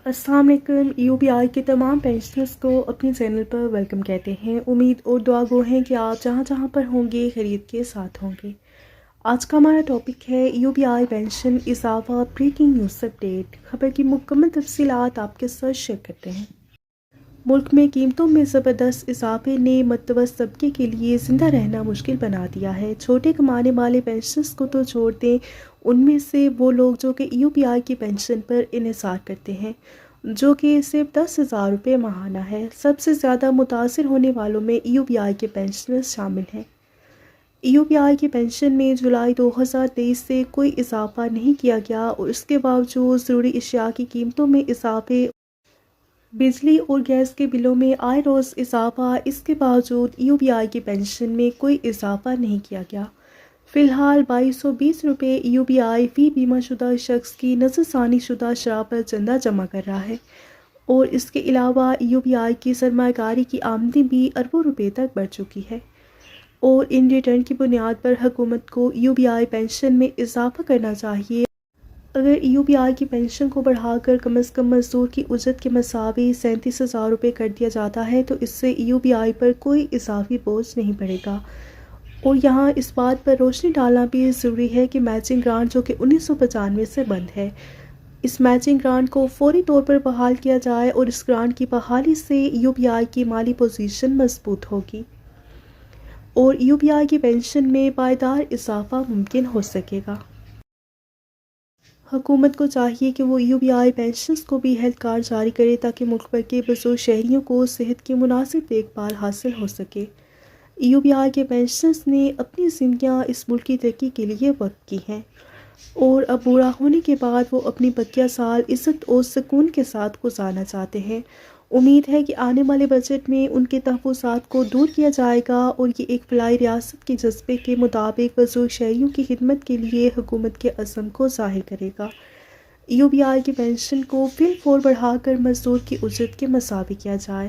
السلام علیکم. UBI کے تمام پینشنرز کو اپنے چینل پر ویلکم کہتے ہیں. امید اور دعا گو ہیں کہ آپ جہاں جہاں پر ہوں گے خیریت کے ساتھ ہوں گے. آج کا ہمارا ٹاپک ہے UBI پینشن اضافہ بریکنگ نیوز اپڈیٹ. خبر کی مکمل تفصیلات آپ کے ساتھ شیئر کرتے ہیں. ملک میں قیمتوں میں زبردست اضافے نے متوسط طبقے کے لیے زندہ رہنا مشکل بنا دیا ہے. چھوٹے کمانے والے پینشنرز کو تو چھوڑ دیں، ان میں سے وہ لوگ جو کہ UBI کی پینشن پر انحصار کرتے ہیں، جو کہ صرف 10,000 روپے ماہانہ ہے، سب سے زیادہ متاثر ہونے والوں میں UBI کے پینشنرز شامل ہیں. UBI کی پینشن میں جولائی 2023 سے کوئی اضافہ نہیں کیا گیا اور اس کے باوجود ضروری اشیاء کی قیمتوں میں اضافے، بجلی اور گیس کے بلوں میں آئے روز اضافہ، اس کے باوجود UBI کی پینشن میں کوئی اضافہ نہیں کیا گیا. فی الحال 2220 روپے UBI فی بیمہ شدہ شخص کی نظر ثانی شدہ شرح پر چندہ جمع کر رہا ہے اور اس کے علاوہ UBI کی سرمایہ کاری کی آمدنی بھی اربوں روپے تک بڑھ چکی ہے اور ان ریٹرن کی بنیاد پر حکومت کو UBI پینشن میں اضافہ کرنا چاہیے. اگر UBI کی پینشن کو بڑھا کر کم از کم مزدور کی اجرت کے مساوی 37,000 روپے کر دیا جاتا ہے تو اس سے UBI پر کوئی اضافی بوجھ نہیں پڑے گا. اور یہاں اس بات پر روشنی ڈالنا بھی ضروری ہے کہ میچنگ گرانٹ جو کہ 1995 سے بند ہے، اس میچنگ گرانٹ کو فوری طور پر بحال کیا جائے اور اس گرانٹ کی بحالی سے UBI کی مالی پوزیشن مضبوط ہوگی اور UBI کی پینشن میں پائیدار اضافہ ممکن ہو سکے گا. حکومت کو چاہیے کہ وہ UBI پینشنرز کو بھی ہیلتھ کارڈ جاری کرے تاکہ ملک بھر کے بزرگ شہریوں کو صحت کی مناسب دیکھ بھال حاصل ہو سکے. UBI کے پینشنرز نے اپنی زندگیاں اس ملک کی ترقی کے لیے وقف کی ہیں اور اب بوڑھا ہونے کے بعد وہ اپنی بقیہ سال عزت اور سکون کے ساتھ گزارنا چاہتے ہیں. امید ہے کہ آنے والے بجٹ میں ان کے تحفظات کو دور کیا جائے گا اور یہ ایک فلاحی ریاست کے جذبے کے مطابق بزرگ شہریوں کی خدمت کے لیے حکومت کے عزم کو ظاہر کرے گا. UBI کی پینشن کو فی الفور بڑھا کر مزدور کی اجرت کے مساوی کیا جائے.